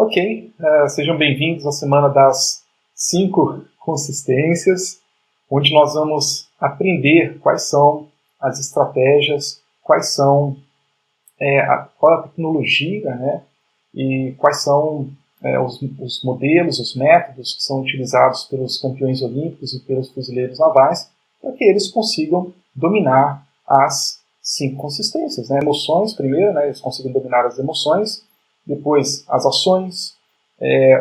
Ok, sejam bem-vindos à semana das 5 consistências, onde nós vamos aprender quais são as estratégias, qual é a tecnologia, né, e quais são os modelos, os métodos que são utilizados pelos campeões olímpicos e pelos fuzileiros navais para que eles consigam dominar as 5 consistências. Né? Emoções, primeiro, né, eles consigam dominar as emoções, depois as ações,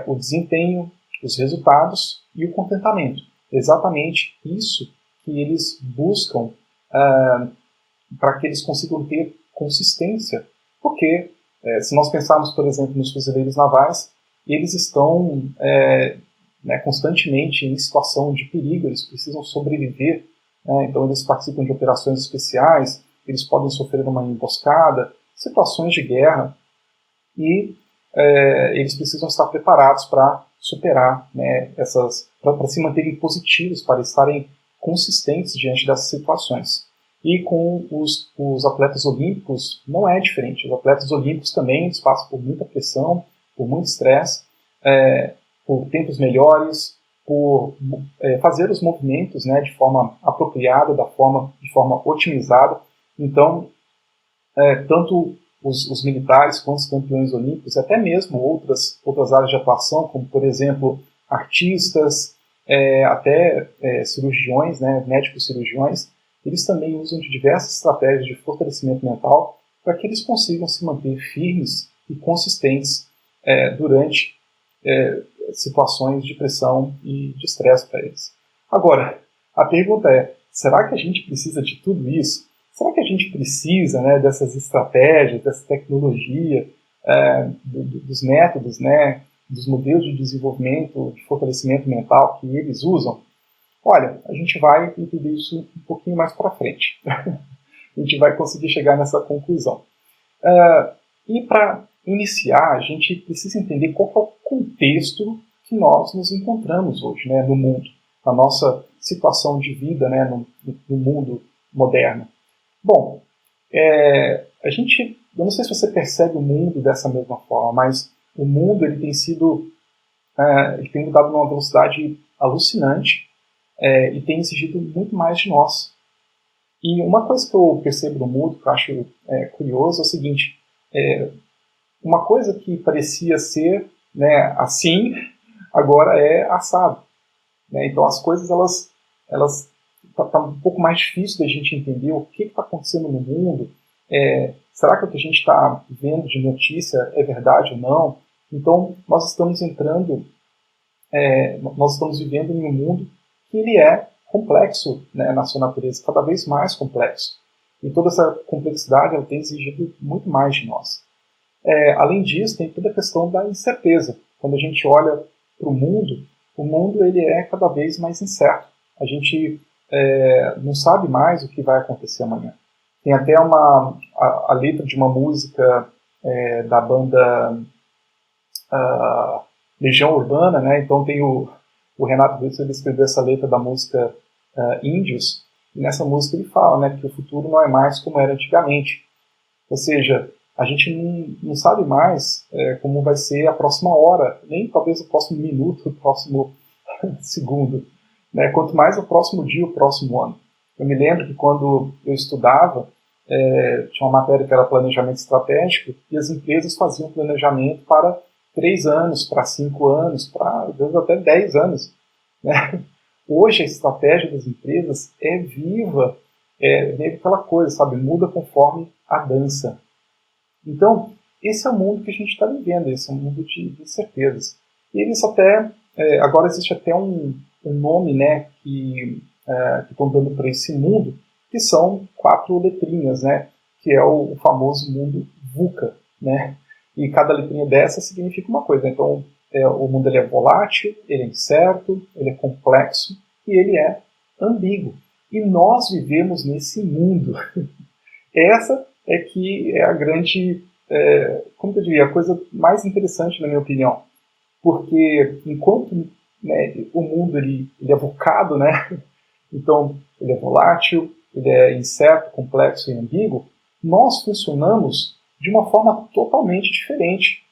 o desempenho, os resultados e o contentamento. Exatamente isso que eles buscam para que eles consigam ter consistência. Porque, se nós pensarmos, por exemplo, nos fuzileiros navais, eles estão constantemente em situação de perigo, eles precisam sobreviver, né? Então eles participam de operações especiais, eles podem sofrer uma emboscada, situações de guerra, e eles precisam estar preparados para superar, né, para se manterem positivos, para estarem consistentes diante dessas situações. E com os atletas olímpicos não é diferente. Os atletas olímpicos também eles passam por muita pressão, por muito estresse, por tempos melhores, por fazer os movimentos, né, de forma apropriada, de forma otimizada. Então, tanto os militares quanto os campeões olímpicos, até mesmo outras áreas de atuação, como, por exemplo, artistas, até cirurgiões, né, médicos cirurgiões, eles também usam de diversas estratégias de fortalecimento mental para que eles consigam se manter firmes e consistentes durante situações de pressão e de estresse para eles. Agora, a pergunta é, será que a gente precisa de tudo isso? Será que a gente precisa, né, dessas estratégias, dessa tecnologia, dos métodos, né, dos modelos de desenvolvimento, de fortalecimento mental que eles usam? Olha, a gente vai entender isso um pouquinho mais para frente. A gente vai conseguir chegar nessa conclusão. E para iniciar, a gente precisa entender qual é o contexto que nós nos encontramos hoje, né, no mundo, na nossa situação de vida, né, no mundo moderno. Bom, eu não sei se você percebe o mundo dessa mesma forma, mas o mundo ele tem mudado numa velocidade alucinante e tem exigido muito mais de nós. E uma coisa que eu percebo no mundo, que eu acho curioso, é o seguinte, uma coisa que parecia ser, né, assim, agora é assado. Né? Então as coisas, elas tá um pouco mais difícil da gente entender o que está acontecendo no mundo. Será que o que a gente está vendo de notícia é verdade ou não? Então nós estamos vivendo em um mundo que ele é complexo, né, na sua natureza, cada vez mais complexo. E toda essa complexidade ela tem exigido muito mais de nós. Além disso, tem toda a questão da incerteza. Quando a gente olha para o mundo ele é cada vez mais incerto. A gente não sabe mais o que vai acontecer amanhã. Tem até a letra de uma música da banda Legião Urbana, né? Então tem o Renato Russo, ele escreveu essa letra da música Índios, e nessa música ele fala, né, que o futuro não é mais como era antigamente. Ou seja, a gente não sabe mais como vai ser a próxima hora, nem talvez o próximo minuto, o próximo segundo. Né? Quanto mais o próximo dia, o próximo ano. Eu me lembro que quando eu estudava, tinha uma matéria que era planejamento estratégico, e as empresas faziam planejamento para 3 anos, para 5 anos, para às vezes até 10 anos. Né? Hoje a estratégia das empresas é viva, meio aquela coisa, sabe? Muda conforme a dança. Então, esse é o mundo que a gente está vivendo, esse é um mundo de incertezas. E eles agora existe até um nome, né, que estão dando para esse mundo, que são 4 letrinhas, né, que é o famoso mundo VUCA, né, e cada letrinha dessa significa uma coisa. Então, o mundo ele é volátil, ele é incerto, ele é complexo e ele é ambíguo. E nós vivemos nesse mundo. Essa que é a grande, como eu diria, a coisa mais interessante, na minha opinião. Porque enquanto, né, o mundo ele é VUCado, né, então ele é volátil, ele é incerto, complexo e ambíguo, nós funcionamos de uma forma totalmente diferente.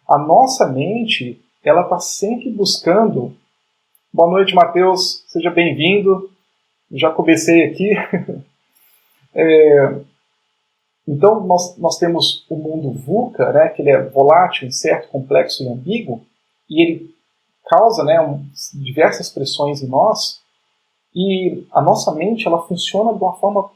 A nossa mente, ela está sempre buscando... Boa noite, Matheus, seja bem-vindo. Já comecei aqui. Então, nós temos o mundo VUCA, né, que ele é volátil, incerto, complexo e ambíguo, e ele causa, né, diversas pressões em nós, e a nossa mente ela funciona de uma forma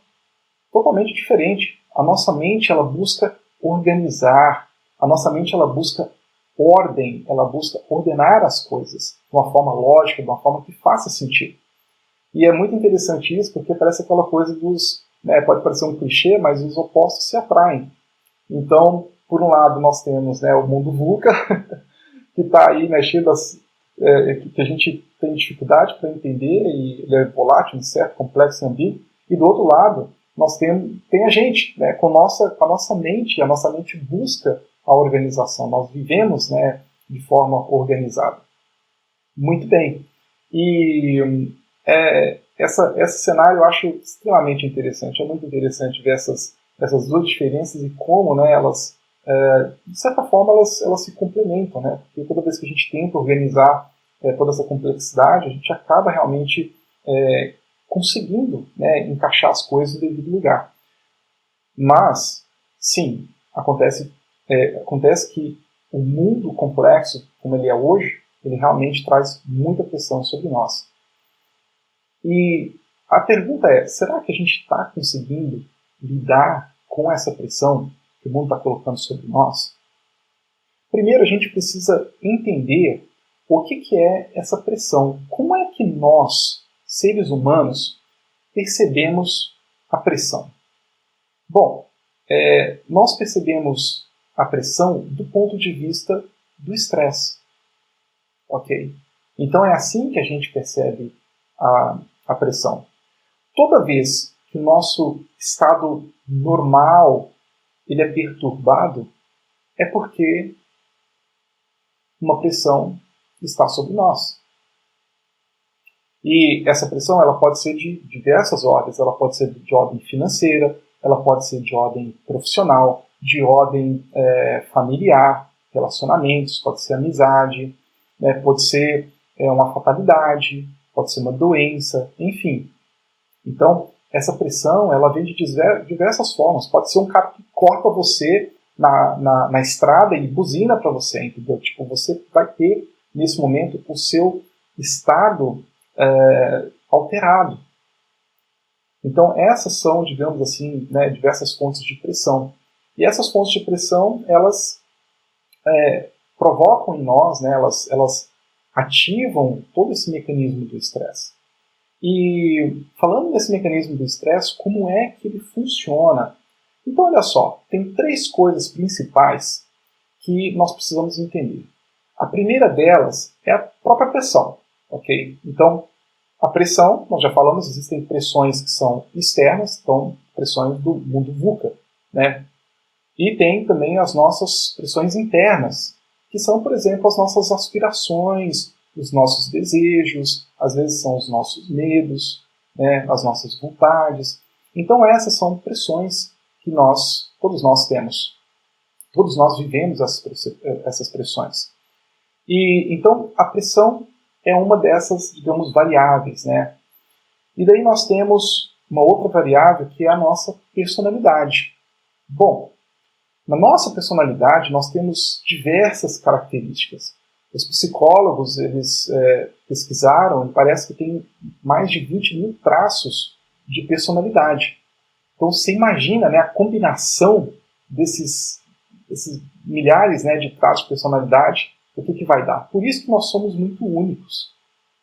totalmente diferente. A nossa mente ela busca organizar, a nossa mente ela busca ordem, ela busca ordenar as coisas de uma forma lógica, de uma forma que faça sentido. E é muito interessante isso, porque parece aquela coisa dos... Né, pode parecer um clichê, mas os opostos se atraem. Então, por um lado, nós temos, né, o mundo VUCA, que está aí, né, cheio das... que a gente tem dificuldade para entender, e ele é volátil, incerto, complexo e ambíguo. E do outro lado, nós tem a gente, né, com a nossa mente. A nossa mente busca a organização. Nós vivemos, né, de forma organizada. Muito bem. E esse cenário eu acho extremamente interessante. É muito interessante ver essas duas diferenças e como, né, elas, de certa forma, elas se complementam, né? Porque toda vez que a gente tenta organizar toda essa complexidade, a gente acaba realmente conseguindo, né, encaixar as coisas no devido lugar. Mas, sim, acontece que o mundo complexo, como ele é hoje, ele realmente traz muita pressão sobre nós. E a pergunta é, será que a gente está conseguindo lidar com essa pressão que o mundo está colocando sobre nós? Primeiro, a gente precisa entender o que é essa pressão. Como é que nós, seres humanos, percebemos a pressão? Bom, nós percebemos a pressão do ponto de vista do estresse. Ok? Então é assim que a gente percebe a pressão. Toda vez que o nosso estado normal ele é perturbado, é porque uma pressão está sobre nós. E essa pressão ela pode ser de diversas ordens. Ela pode ser de ordem financeira, ela pode ser de ordem profissional, de ordem familiar, relacionamentos, pode ser amizade, né, pode ser uma fatalidade, pode ser uma doença, enfim. Então, essa pressão ela vem de diversas formas. Pode ser um cara que corta você na estrada e buzina para você, entendeu? Tipo, você vai ter, nesse momento, o seu estado alterado. Então, essas são, digamos assim, né, diversas fontes de pressão. E essas fontes de pressão, elas provocam em nós, né, elas ativam todo esse mecanismo do estresse. E falando desse mecanismo do estresse, como é que ele funciona? Então, olha só, tem 3 coisas principais que nós precisamos entender. A primeira delas é a própria pressão, ok? Então, a pressão, nós já falamos, existem pressões que são externas, então pressões do mundo VUCA, né? E tem também as nossas pressões internas, que são, por exemplo, as nossas aspirações, os nossos desejos, às vezes são os nossos medos, né, as nossas vontades. Então essas são pressões que todos nós temos. Todos nós vivemos essas pressões. E então a pressão é uma dessas, digamos, variáveis, né? E daí nós temos uma outra variável que é a nossa personalidade. Bom, na nossa personalidade nós temos diversas características. Os psicólogos eles pesquisaram e parece que tem mais de 20.000 traços de personalidade. Então você imagina, né, a combinação desses milhares, né, de traços de personalidade, o que vai dar. Por isso que nós somos muito únicos,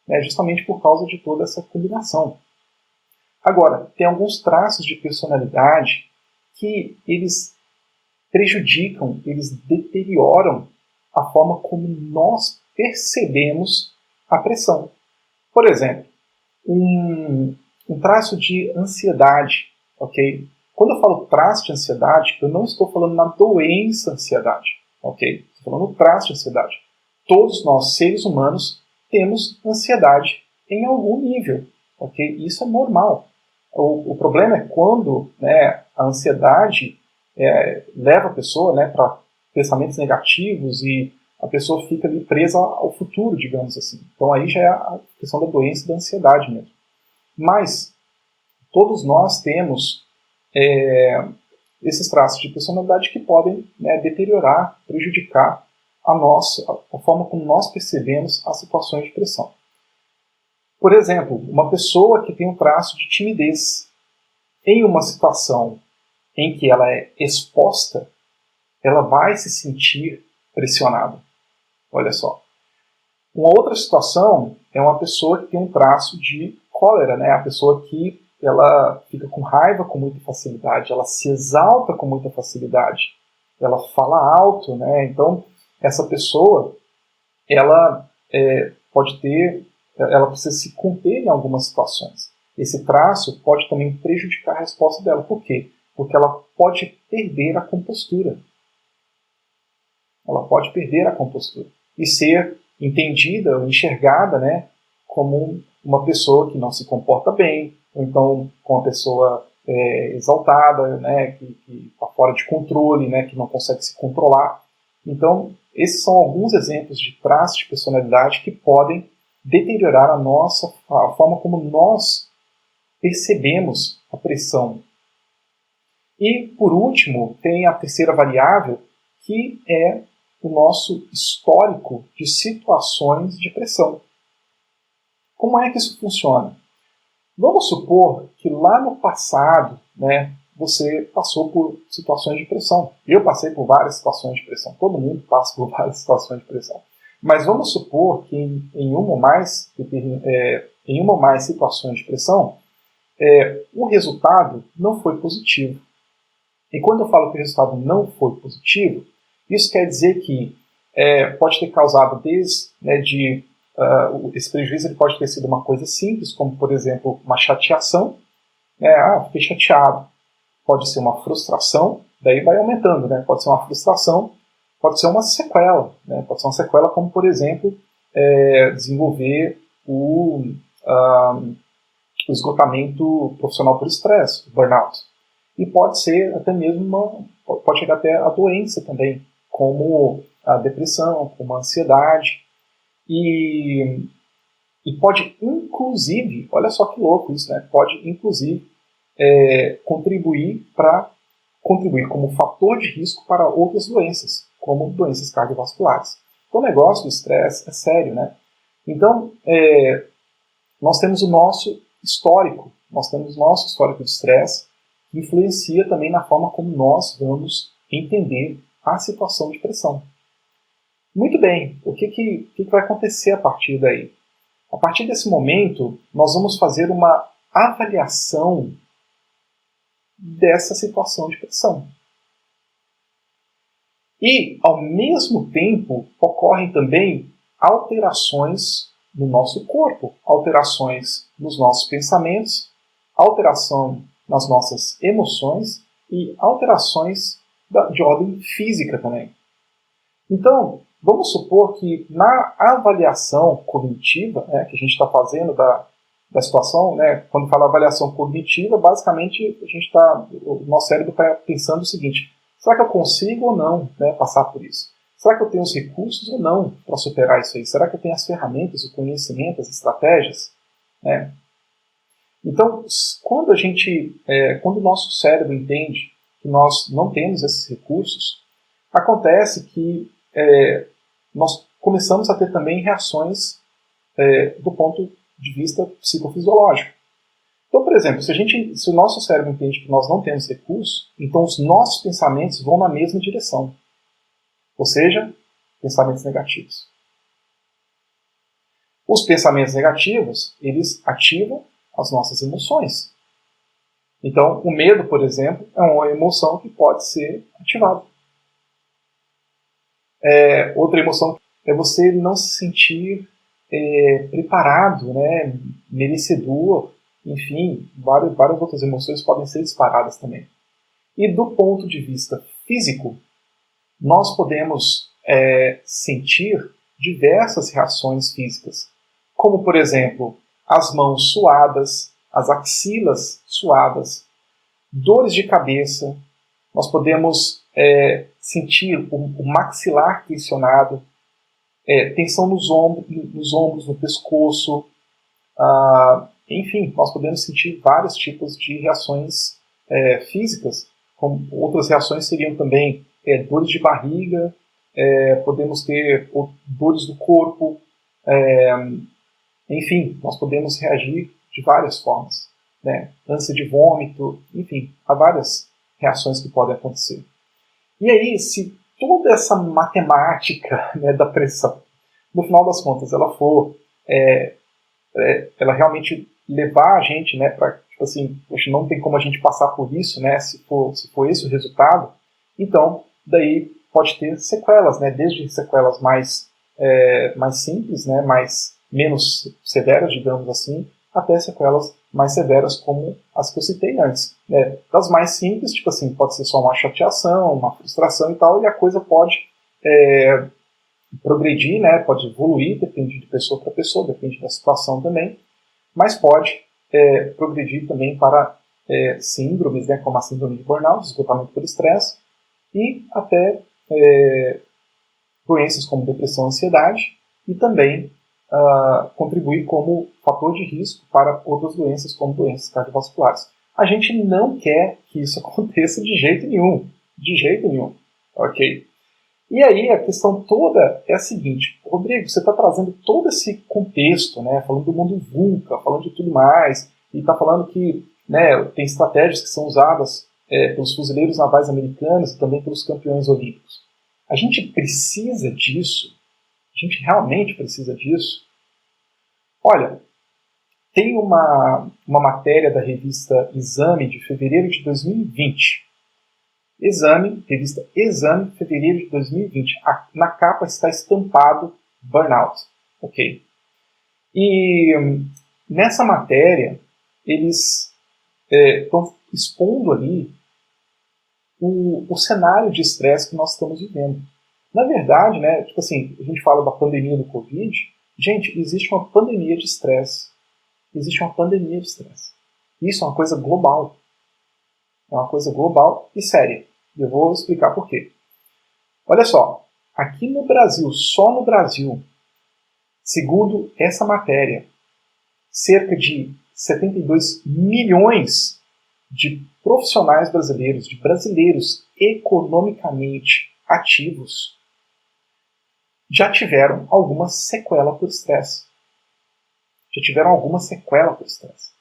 né, justamente por causa de toda essa combinação. Agora, tem alguns traços de personalidade que eles prejudicam, eles deterioram a forma como nós percebemos a pressão. Por exemplo, um traço de ansiedade, ok? Quando eu falo traço de ansiedade, eu não estou falando na doença ansiedade, ok? Estou falando no traço de ansiedade. Todos nós, seres humanos, temos ansiedade em algum nível, ok? Isso é normal. O problema é quando, né, a ansiedade leva a pessoa, né, para pensamentos negativos e a pessoa fica ali presa ao futuro, digamos assim. Então aí já é a questão da doença e da ansiedade mesmo. Mas todos nós temos esses traços de personalidade que podem, né, deteriorar, prejudicar a forma como nós percebemos as situações de pressão. Por exemplo, uma pessoa que tem um traço de timidez, em uma situação em que ela é exposta, ela vai se sentir pressionada. Olha só. Uma outra situação é uma pessoa que tem um traço de cólera, né? A pessoa que ela fica com raiva com muita facilidade, ela se exalta com muita facilidade, ela fala alto, né? Então, essa pessoa, ela ela precisa se conter em algumas situações. Esse traço pode também prejudicar a resposta dela. Por quê? Porque ela pode perder a compostura. Ela pode perder a compostura e ser entendida ou enxergada, né, como uma pessoa que não se comporta bem, ou então como uma pessoa exaltada, né, que está fora de controle, né, que não consegue se controlar. Então, esses são alguns exemplos de traços de personalidade que podem deteriorar a forma como nós percebemos a pressão. E, por último, tem a terceira variável, que é o nosso histórico de situações de pressão. Como é que isso funciona? Vamos supor que lá no passado, né, você passou por situações de pressão. Eu passei por várias situações de pressão. Todo mundo passa por várias situações de pressão. Mas vamos supor que em uma ou mais situações de pressão, o resultado não foi positivo. E quando eu falo que o resultado não foi positivo, isso quer dizer que pode ter causado esse prejuízo ele pode ter sido uma coisa simples, como, por exemplo, uma chateação. Fiquei chateado. Pode ser uma frustração, daí vai aumentando, né? Pode ser uma frustração, pode ser uma sequela. Né? Pode ser uma sequela como, por exemplo, desenvolver o esgotamento profissional por estresse, o burnout. E pode ser até mesmo pode chegar até a doença também, como a depressão, como a ansiedade. E pode inclusive, olha só que louco isso, né? Pode inclusive contribuir como fator de risco para outras doenças, como doenças cardiovasculares. Então o negócio do estresse é sério, né? Então nós temos o nosso histórico de estresse, que influencia também na forma como nós vamos entender a situação de pressão. Muito bem, o que vai acontecer a partir daí? A partir desse momento, nós vamos fazer uma avaliação dessa situação de pressão. E, ao mesmo tempo, ocorrem também alterações no nosso corpo, alterações nos nossos pensamentos, alteração nas nossas emoções e alterações de ordem física também. Então, vamos supor que na avaliação cognitiva, né, que a gente está fazendo da situação, né, quando fala avaliação cognitiva, basicamente o nosso cérebro está pensando o seguinte: será que eu consigo ou não, né, passar por isso? Será que eu tenho os recursos ou não para superar isso aí? Será que eu tenho as ferramentas, o conhecimento, as estratégias? Né? Então, quando o nosso cérebro entende que nós não temos esses recursos, acontece que nós começamos a ter também reações do ponto de vista psicofisiológico. Então, por exemplo, se o nosso cérebro entende que nós não temos recursos, então os nossos pensamentos vão na mesma direção. Ou seja, pensamentos negativos. Os pensamentos negativos, eles ativam as nossas emoções. Então, o medo, por exemplo, é uma emoção que pode ser ativada. Outra emoção é você não se sentir preparado, né, merecedor, enfim, várias outras emoções podem ser disparadas também. E do ponto de vista físico, nós podemos sentir diversas reações físicas, como, por exemplo, as mãos suadas, as axilas suadas, dores de cabeça. Nós podemos sentir o maxilar tensionado, tensão nos ombros, no pescoço, enfim, nós podemos sentir vários tipos de reações físicas, como outras reações seriam também dores de barriga, podemos ter dores do corpo, enfim, nós podemos reagir de várias formas, né? Ânsia de vômito, enfim, há várias reações que podem acontecer. E aí, se toda essa matemática, né, da pressão, no final das contas, ela for, ela realmente levar a gente, né, para, tipo assim, poxa, não tem como a gente passar por isso, né, se for esse o resultado, então, daí pode ter sequelas, né, desde sequelas mais simples, né, menos severas, digamos assim, até sequelas mais severas como as que eu citei antes. Das mais simples, tipo assim, pode ser só uma chateação, uma frustração e tal, e a coisa pode progredir, né, pode evoluir, depende de pessoa para pessoa, depende da situação também, mas pode progredir também para síndromes, né, como a síndrome de burnout, esgotamento por estresse, e até doenças como depressão e ansiedade, e também contribuir como fator de risco para outras doenças, como doenças cardiovasculares. A gente não quer que isso aconteça de jeito nenhum. De jeito nenhum. Ok? E aí a questão toda é a seguinte: Rodrigo, você está trazendo todo esse contexto, né, falando do mundo VUCA, falando de tudo mais, e está falando que, né, tem estratégias que são usadas pelos fuzileiros navais americanos e também pelos campeões olímpicos. A gente precisa disso? A gente realmente precisa disso? Olha, tem uma matéria da revista Exame de fevereiro de 2020. Revista Exame, fevereiro de 2020. Na capa está estampado burnout. Ok? E nessa matéria, eles estão expondo ali o cenário de estresse que nós estamos vivendo. Na verdade, né, tipo assim, a gente fala da pandemia do Covid. Gente, existe uma pandemia de estresse. Existe uma pandemia de estresse. Isso é uma coisa global. É uma coisa global e séria. E eu vou explicar por quê. Olha só, aqui no Brasil, só no Brasil, segundo essa matéria, cerca de 72 milhões de profissionais brasileiros, de brasileiros economicamente ativos, já tiveram alguma sequela por estresse. Já tiveram alguma sequela por estresse.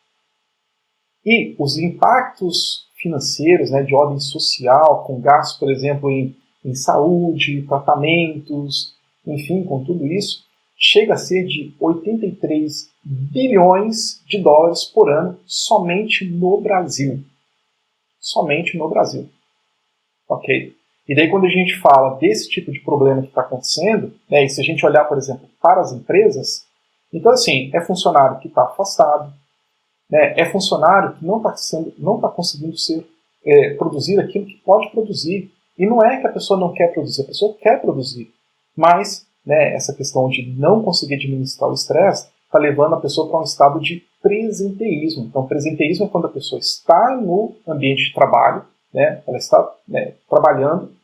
E os impactos financeiros, né, de ordem social, com gastos, por exemplo, em saúde, tratamentos, enfim, com tudo isso, chega a ser de 83 bilhões de dólares por ano somente no Brasil. Somente no Brasil. Ok? E daí quando a gente fala desse tipo de problema que está acontecendo, né, e se a gente olhar, por exemplo, para as empresas, então assim, é funcionário que está afastado, né, é funcionário que não está conseguindo produzir aquilo que pode produzir. E não é que a pessoa não quer produzir, a pessoa quer produzir. Mas, né, essa questão de não conseguir administrar o estresse está levando a pessoa para um estado de presenteísmo. Então, presenteísmo é quando a pessoa está no ambiente de trabalho, né, ela está trabalhando,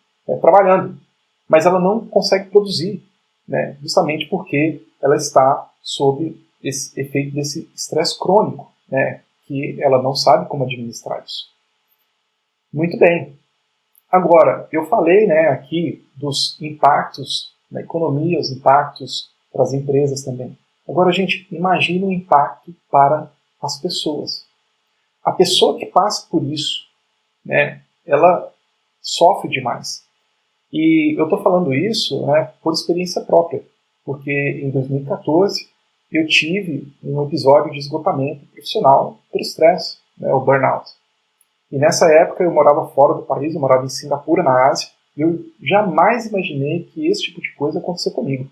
mas ela não consegue produzir, né, justamente porque ela está sob esse efeito desse estresse crônico, né, que ela não sabe como administrar isso. Muito bem. Agora, eu falei, né, aqui dos impactos na economia, os impactos para as empresas também. Agora, gente, imagine o impacto para as pessoas. A pessoa que passa por isso, né, ela sofre demais. E eu estou falando isso, né, por experiência própria, porque em 2014 eu tive um episódio de esgotamento profissional por estresse, né, o burnout. E nessa época eu morava fora do país, eu morava em Singapura, na Ásia, e eu jamais imaginei que esse tipo de coisa acontecesse comigo.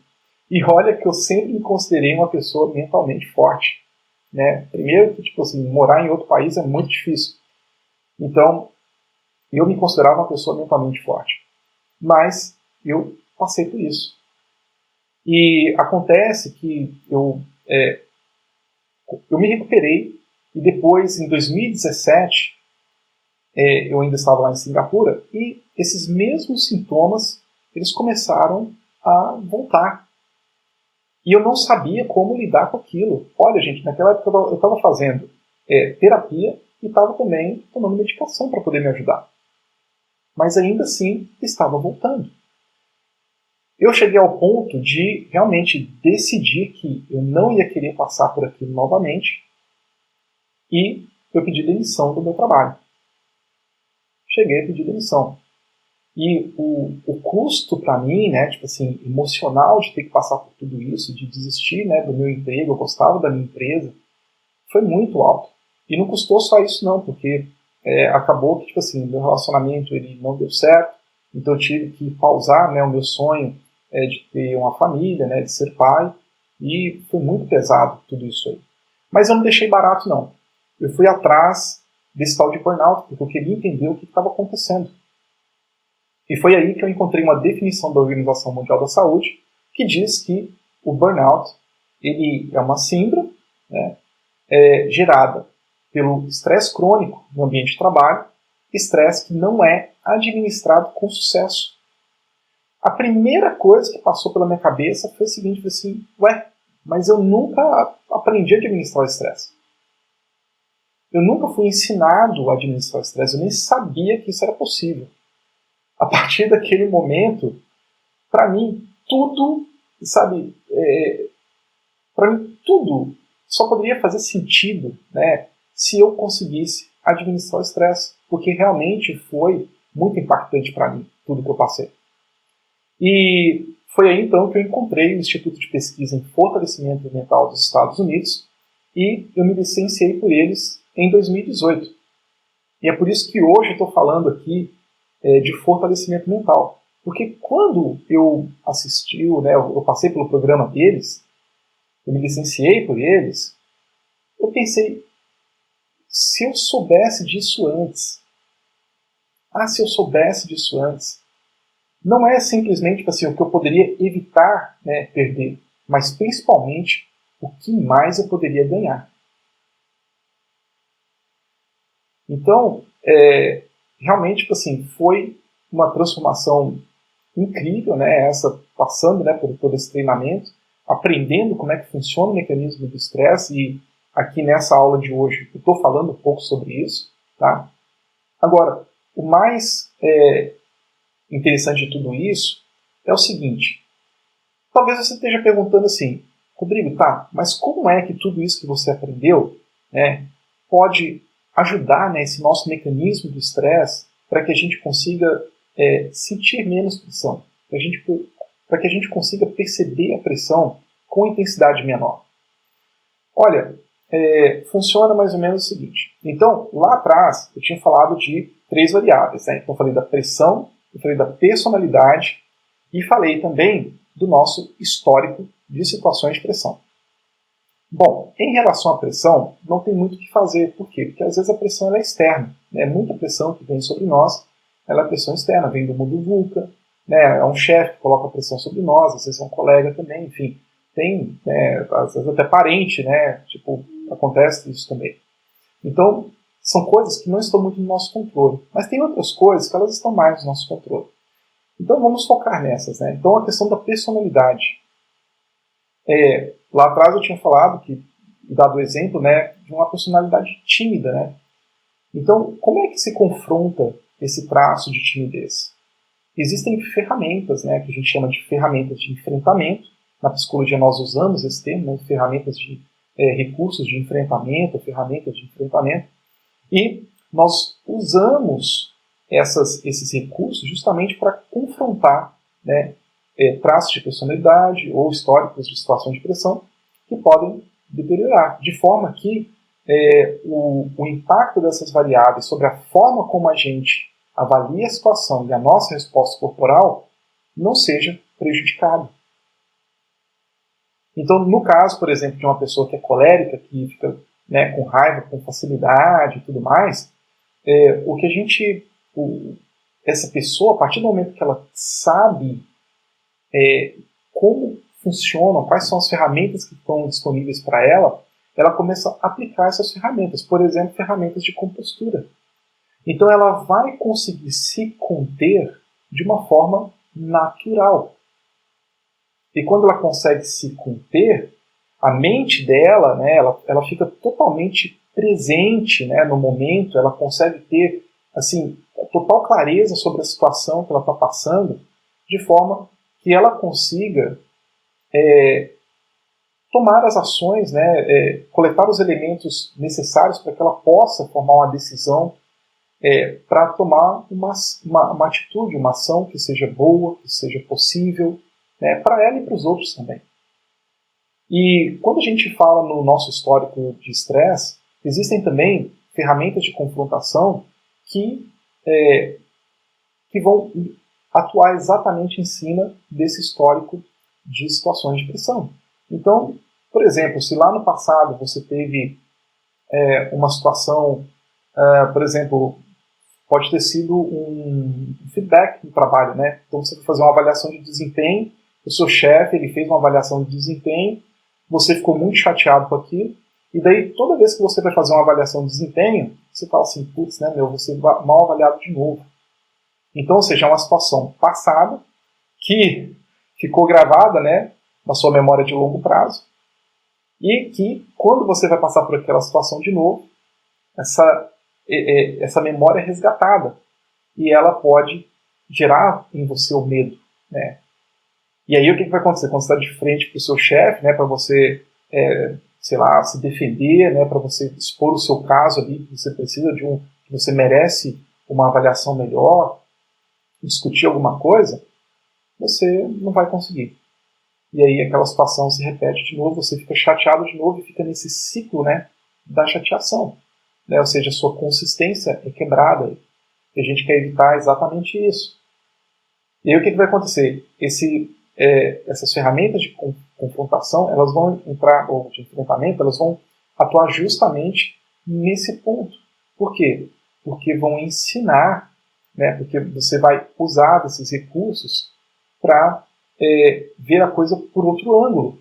E olha que eu sempre me considerei uma pessoa mentalmente forte, né? Primeiro que, tipo assim, morar em outro país é muito difícil. Então, eu me considerava uma pessoa mentalmente forte. Mas eu passei por isso. E acontece que eu me recuperei e depois, em 2017, eu ainda estava lá em Singapura e esses mesmos sintomas eles começaram a voltar. E eu não sabia como lidar com aquilo. Olha, gente, naquela época eu estava fazendo terapia e estava também tomando medicação para poder me ajudar. Mas ainda assim estava voltando. Eu cheguei ao ponto de realmente decidir que eu não ia querer passar por aquilo novamente e eu pedi demissão do meu trabalho. Cheguei a pedir demissão. E o custo para mim, né, tipo assim, emocional de ter que passar por tudo isso, de desistir, né, do meu emprego, eu gostava da minha empresa, foi muito alto. E não custou só isso não, porque acabou que tipo assim, meu relacionamento ele não deu certo, então eu tive que pausar, né, o meu sonho de ter uma família, né, de ser pai, e foi muito pesado tudo isso aí. Mas eu não deixei barato não. Eu fui atrás desse tal de burnout, porque eu queria entender o que estava acontecendo. E foi aí que eu encontrei uma definição da Organização Mundial da Saúde que diz que o burnout ele é uma síndrome, né, gerada pelo estresse crônico no ambiente de trabalho, estresse que não é administrado com sucesso. A primeira coisa que passou pela minha cabeça foi o seguinte, foi assim, mas eu nunca aprendi a administrar o estresse. Eu nunca fui ensinado a administrar o estresse, eu nem sabia que isso era possível. A partir daquele momento, para mim, tudo, sabe, para mim, tudo só poderia fazer sentido, né, se eu conseguisse administrar o estresse, porque realmente foi muito impactante para mim, tudo que eu passei. E foi aí, então, que eu encontrei o Instituto de Pesquisa em Fortalecimento Mental dos Estados Unidos e eu me licenciei por eles em 2018. E é por isso que hoje eu estou falando aqui de fortalecimento mental. Porque quando eu assisti, né, eu passei pelo programa deles, eu me licenciei por eles, eu pensei, se eu soubesse disso antes, se eu soubesse disso antes, não é simplesmente assim, o que eu poderia evitar, né, perder, mas principalmente o que mais eu poderia ganhar. Então, realmente, tipo assim, foi uma transformação incrível, né, essa, passando, né, por todo esse treinamento, aprendendo como é que funciona o mecanismo do estresse, e aqui nessa aula de hoje eu estou falando um pouco sobre isso. Tá? Agora, o mais interessante de tudo isso é o seguinte, talvez você esteja perguntando assim, Rodrigo, tá, mas como é que tudo isso que você aprendeu, né, pode ajudar, né, esse nosso mecanismo do estresse para que a gente consiga sentir menos pressão, para que a gente consiga perceber a pressão com intensidade menor? Olha, funciona mais ou menos o seguinte. Então, lá atrás, eu tinha falado de 3 variáveis. Né? Então, eu falei da pressão, eu falei da personalidade e falei também do nosso histórico de situações de pressão. Bom, em relação à pressão, não tem muito o que fazer. Por quê? Porque às vezes a pressão é externa. Né? Muita pressão que vem sobre nós, ela é pressão externa, vem do mundo VUCA, né? É um chefe que coloca pressão sobre nós, às vezes é um colega também, enfim. Tem, né, às vezes até parente, né? Tipo, acontece isso também. Então, são coisas que não estão muito no nosso controle. Mas tem outras coisas que elas estão mais no nosso controle. Então, vamos focar nessas. Né? Então, a questão da personalidade. Lá atrás eu tinha falado, dado o exemplo, né, de uma personalidade tímida. Né? Então, como é que se confronta esse traço de timidez? Existem ferramentas, né, que a gente chama de ferramentas de enfrentamento. Na psicologia nós usamos esse termo, né, ferramentas de recursos de enfrentamento, ferramentas de enfrentamento. E nós usamos esses recursos justamente para confrontar, né, traços de personalidade ou históricos de situação de pressão que podem deteriorar, de forma que o impacto dessas variáveis sobre a forma como a gente avalia a situação e a nossa resposta corporal não seja prejudicado. Então, no caso, por exemplo, de uma pessoa que é colérica, que fica, né, com raiva, com facilidade e tudo mais, essa pessoa, a partir do momento que ela sabe como funcionam, quais são as ferramentas que estão disponíveis para ela, ela começa a aplicar essas ferramentas, por exemplo, ferramentas de compostura. Então ela vai conseguir se conter de uma forma natural. E quando ela consegue se conter, a mente dela, né, ela fica totalmente presente, né, no momento, ela consegue ter assim, total clareza sobre a situação que ela está passando, de forma que ela consiga tomar as ações, né, coletar os elementos necessários para que ela possa formar uma decisão para tomar uma atitude, uma ação que seja boa, que seja possível, né, para ela e para os outros também. E quando a gente fala no nosso histórico de estresse, existem também ferramentas de confrontação que vão atuar exatamente em cima desse histórico de situações de pressão. Então, por exemplo, se lá no passado você teve uma situação, por exemplo, pode ter sido um feedback no trabalho, né? Então você vai fazer uma avaliação de desempenho, o seu chefe ele fez uma avaliação de desempenho, você ficou muito chateado com aquilo, e daí toda vez que você vai fazer uma avaliação de desempenho, você fala assim, putz, né, meu, você vai mal avaliado de novo. Então, ou seja, é uma situação passada que ficou gravada, né, na sua memória de longo prazo, e que quando você vai passar por aquela situação de novo, essa memória é resgatada e ela pode gerar em você o medo, né? E aí o que vai acontecer? Quando você está de frente para o seu chefe, né, para você, sei lá, se defender, né, para você expor o seu caso ali, que você precisa que você merece uma avaliação melhor, discutir alguma coisa, você não vai conseguir. E aí aquela situação se repete de novo, você fica chateado de novo e fica nesse ciclo, né, da chateação. Né? Ou seja, a sua consistência é quebrada. E a gente quer evitar exatamente isso. E aí o que vai acontecer? Essas ferramentas de confrontação, elas vão entrar, ou de enfrentamento, elas vão atuar justamente nesse ponto. Por quê? Porque vão ensinar, né, porque você vai usar desses recursos para ver a coisa por outro ângulo.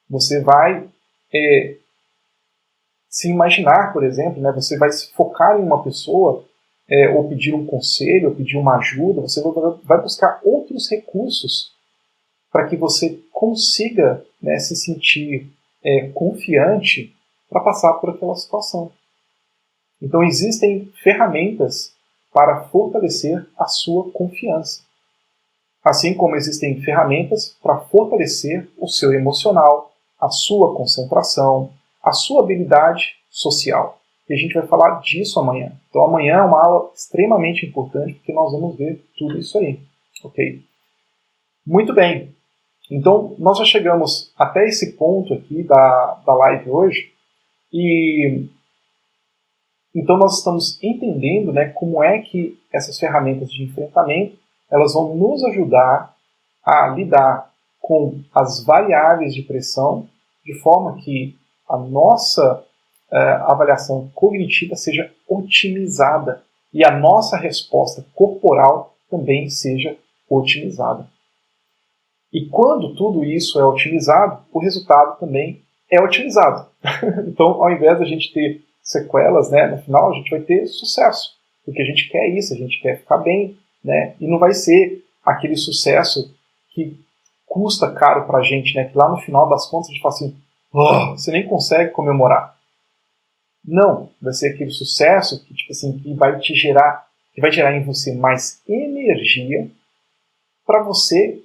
Você vai se imaginar, por exemplo, né, você vai se focar em uma pessoa, ou pedir um conselho, ou pedir uma ajuda, você vai buscar outros recursos para que você consiga, né, se sentir confiante para passar por aquela situação. Então existem ferramentas para fortalecer a sua confiança. Assim como existem ferramentas para fortalecer o seu emocional, a sua concentração, a sua habilidade social. E a gente vai falar disso amanhã. Então amanhã é uma aula extremamente importante porque nós vamos ver tudo isso aí. Ok? Muito bem. Então nós já chegamos até esse ponto aqui da live hoje. E então nós estamos entendendo, né, como é que essas ferramentas de enfrentamento elas vão nos ajudar a lidar com as variáveis de pressão de forma que a nossa avaliação cognitiva seja otimizada e a nossa resposta corporal também seja otimizada. E quando tudo isso é otimizado, o resultado também é otimizado. Então, ao invés de a gente ter sequelas, né, no final a gente vai ter sucesso, porque a gente quer isso, a gente quer ficar bem, né, e não vai ser aquele sucesso que custa caro para a gente, né, que lá no final das contas a gente fala assim, oh, você nem consegue comemorar. Não, vai ser aquele sucesso que, tipo assim, que vai gerar em você mais energia para você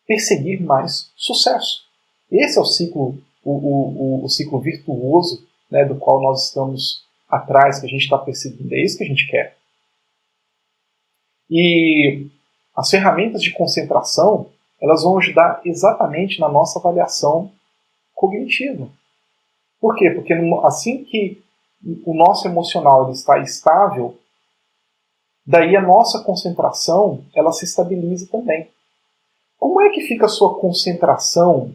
perseguir mais sucesso. Esse é o ciclo, o ciclo virtuoso, né, do qual nós estamos atrás, que a gente está perseguindo. É isso que a gente quer. E as ferramentas de concentração, elas vão ajudar exatamente na nossa avaliação cognitiva. Por quê? Porque assim que o nosso emocional ele está estável, daí a nossa concentração ela se estabiliza também. Como é que fica a sua concentração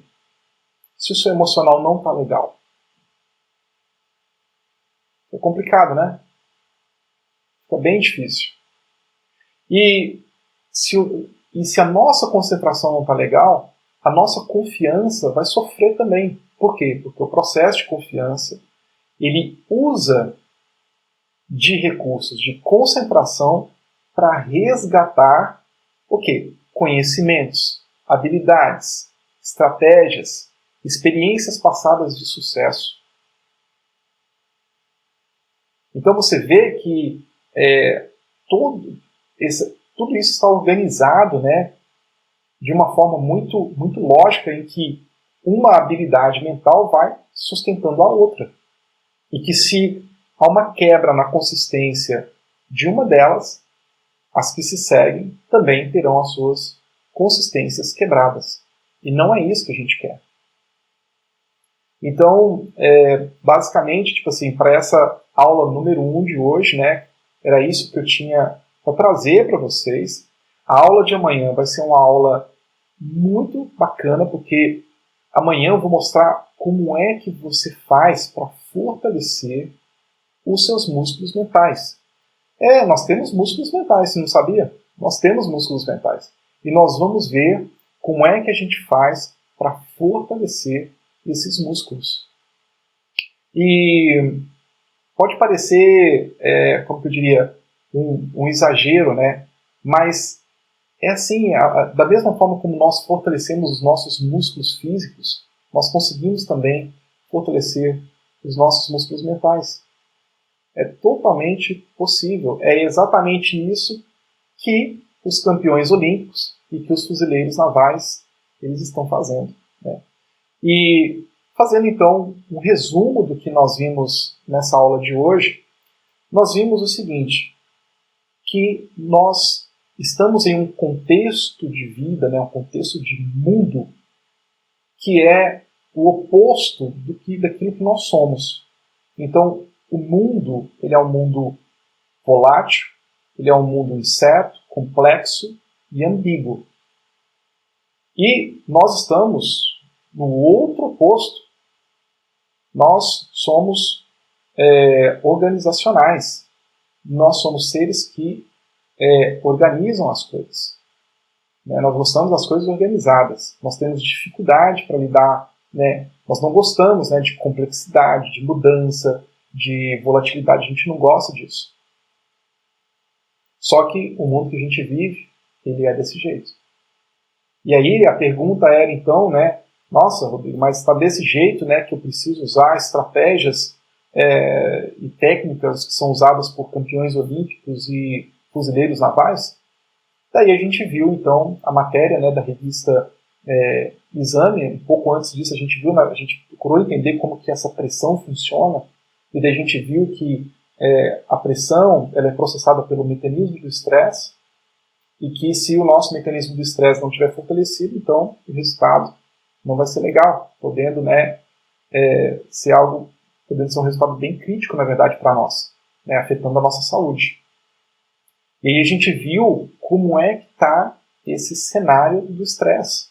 se o seu emocional não está legal? É complicado, né? Fica bem difícil. E se a nossa concentração não está legal, a nossa confiança vai sofrer também. Por quê? Porque o processo de confiança ele usa de recursos de concentração para resgatar o quê? conhecimentos, habilidades, estratégias, experiências passadas de sucesso. Então você vê que tudo isso está organizado, né, de uma forma muito lógica, em que uma habilidade mental vai sustentando a outra. E que se há uma quebra na consistência de uma delas, as que se seguem também terão as suas consistências quebradas. E não é isso que a gente quer. Então, basicamente, tipo assim, para essa aula número 1 de hoje, né, era isso que eu tinha para trazer para vocês. A aula de amanhã vai ser uma aula muito bacana, porque amanhã eu vou mostrar como é que você faz para fortalecer os seus músculos mentais. Nós temos músculos mentais, você não sabia? Nós temos músculos mentais. E nós vamos ver como é que a gente faz para fortalecer esses músculos. E pode parecer, como que eu diria, um exagero, né? Mas é assim, da mesma forma como nós fortalecemos os nossos músculos físicos, nós conseguimos também fortalecer os nossos músculos mentais. É totalmente possível. É exatamente isso que os campeões olímpicos e que os fuzileiros navais eles estão fazendo, né? E fazendo então um resumo do que nós vimos nessa aula de hoje, nós vimos o seguinte, que nós estamos em um contexto de vida, né, um contexto de mundo, que é o oposto daquilo que nós somos. Então, o mundo, ele é um mundo volátil, ele é um mundo incerto, complexo e ambíguo. E nós estamos no outro oposto. Nós somos organizacionais. Nós somos seres que organizam as coisas. Né? Nós gostamos das coisas organizadas. Nós temos dificuldade para lidar. Né? Nós não gostamos, né, de complexidade, de mudança, de volatilidade. A gente não gosta disso. Só que o mundo que a gente vive, ele é desse jeito. E aí a pergunta era então, né, nossa, Rodrigo, mas está desse jeito, né, que eu preciso usar estratégias e técnicas que são usadas por campeões olímpicos e fuzileiros navais? Daí a gente viu então a matéria, né, da revista Exame. Um pouco antes disso a gente procurou entender como que essa pressão funciona, e daí a gente viu que a pressão ela é processada pelo mecanismo do estresse, e que se o nosso mecanismo do estresse não estiver fortalecido, então o resultado não vai ser legal, podendo ser um resultado bem crítico, na verdade, para nós, né, afetando a nossa saúde. E aí a gente viu como é que está esse cenário do estresse.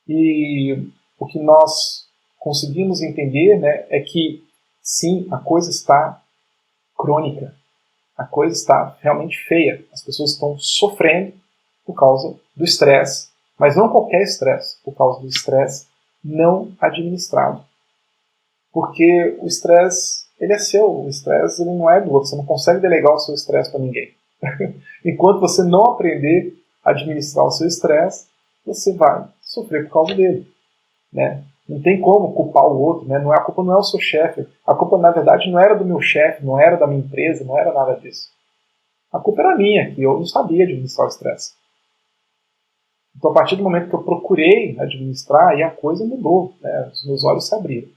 E o que nós conseguimos entender, né, é que, sim, a coisa está crônica. A coisa está realmente feia. As pessoas estão sofrendo por causa do estresse, mas não qualquer estresse, por causa do estresse não administrado. Porque o estresse, ele é seu, o estresse ele não é do outro, você não consegue delegar o seu estresse para ninguém. Enquanto você não aprender a administrar o seu estresse, você vai sofrer por causa dele, né? Não tem como culpar o outro, né? A culpa não é o seu chefe. A culpa, na verdade, não era do meu chefe, não era da minha empresa, não era nada disso. A culpa era minha, que eu não sabia administrar o estresse. Então, a partir do momento que eu procurei administrar, aí a coisa mudou, né? Os meus olhos se abriram.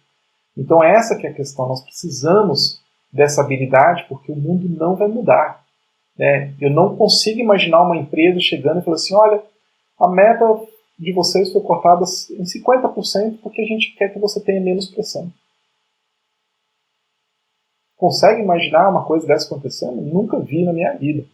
Então, essa que é a questão. Nós precisamos dessa habilidade, porque o mundo não vai mudar, né? Eu não consigo imaginar uma empresa chegando e falando assim, olha, a meta de vocês foi cortada em 50% porque a gente quer que você tenha menos pressão. Consegue imaginar uma coisa dessa acontecendo? Nunca vi na minha vida.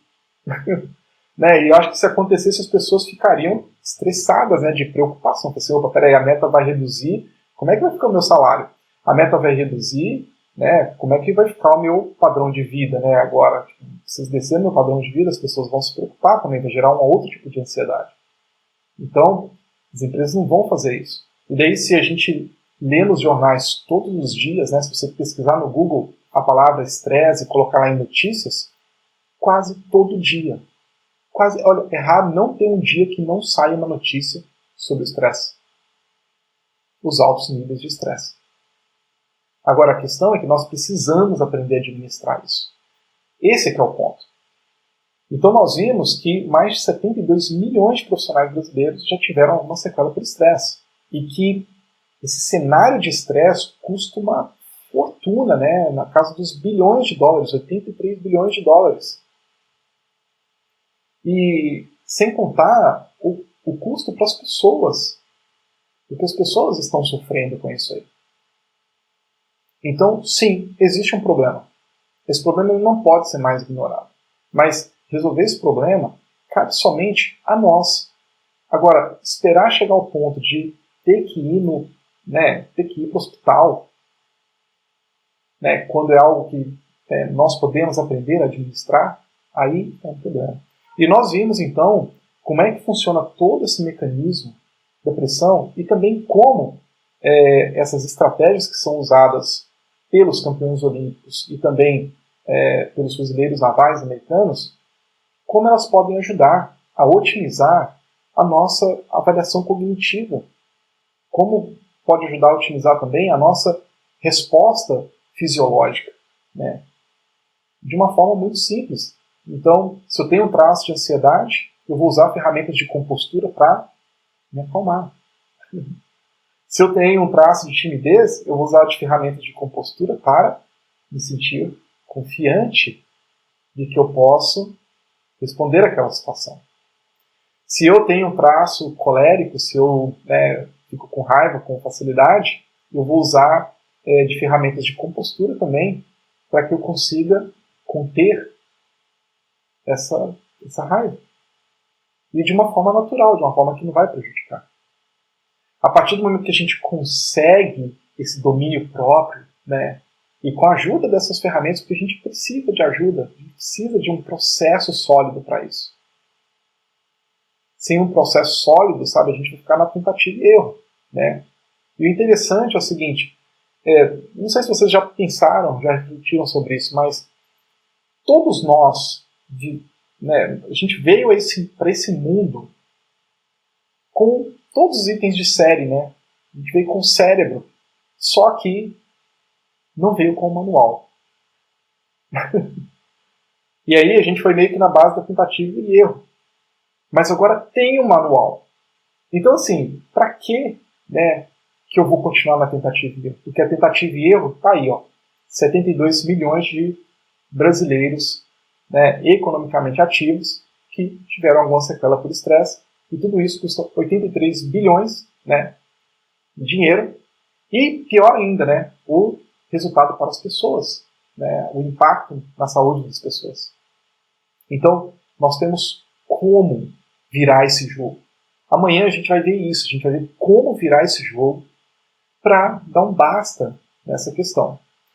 Né? E eu acho que se acontecesse as pessoas ficariam estressadas, né, de preocupação. Assim, opa, peraí, a meta vai reduzir, como é que vai ficar o meu salário? A meta vai reduzir, né, como é que vai ficar o meu padrão de vida, né, agora? Se descer meu padrão de vida, as pessoas vão se preocupar também, vai gerar um outro tipo de ansiedade. Então, as empresas não vão fazer isso. E daí, se a gente lê nos jornais todos os dias, né, se você pesquisar no Google a palavra estresse e colocar lá em notícias, quase todo dia quase, olha, é raro não ter um dia que não saia uma notícia sobre o estresse. Os altos níveis de estresse. Agora, a questão é que nós precisamos aprender a administrar isso. Esse é que é o ponto. Então, nós vimos que mais de 72 milhões de profissionais brasileiros já tiveram alguma sequela por estresse. E que esse cenário de estresse custa uma fortuna, né? Na casa dos bilhões de dólares, 83 bilhões de dólares. E sem contar o custo para as pessoas. Porque as pessoas estão sofrendo com isso aí. Então, sim, existe um problema. Esse problema não pode ser mais ignorado. Mas resolver esse problema cabe somente a nós. Agora, esperar chegar ao ponto de ter que ir para o hospital, né, quando é algo que nós podemos aprender a administrar, aí é um problema. E nós vimos, então, como é que funciona todo esse mecanismo da pressão e também como essas estratégias que são usadas pelos campeões olímpicos e também pelos fuzileiros navais americanos, como elas podem ajudar a otimizar a nossa avaliação cognitiva. Como pode ajudar a otimizar também a nossa resposta fisiológica, né? De uma forma muito simples. Então, se eu tenho um traço de ansiedade, eu vou usar ferramentas de compostura para me acalmar. Se eu tenho um traço de timidez, eu vou usar de ferramentas de compostura para me sentir confiante de que eu posso responder àquela situação. Se eu tenho um traço colérico, se eu fico com raiva com facilidade, eu vou usar de ferramentas de compostura também para que eu consiga conter essa raiva. E de uma forma natural, de uma forma que não vai prejudicar. A partir do momento que a gente consegue esse domínio próprio, né, e com a ajuda dessas ferramentas, porque a gente precisa de ajuda, a gente precisa de um processo sólido para isso. Sem um processo sólido, sabe, a gente vai ficar na tentativa e erro. Né? E o interessante é o seguinte, não sei se vocês já pensaram, já refletiram sobre isso, mas todos nós, a gente veio para esse mundo com todos os itens de série, né? A gente veio com o cérebro, só que não veio com o manual. E aí a gente foi meio que na base da tentativa e erro. Mas agora tem um manual. Então, assim, para que eu vou continuar na tentativa e erro? Porque a tentativa e erro está aí, ó, 72 milhões de brasileiros, né, economicamente ativos que tiveram alguma sequela por estresse. E tudo isso custa 83 bilhões, né, de dinheiro. E, pior ainda, né, o resultado para as pessoas, né, o impacto na saúde das pessoas. Então, nós temos como virar esse jogo. Amanhã a gente vai ver isso, a gente vai ver como virar esse jogo para dar um basta nessa questão.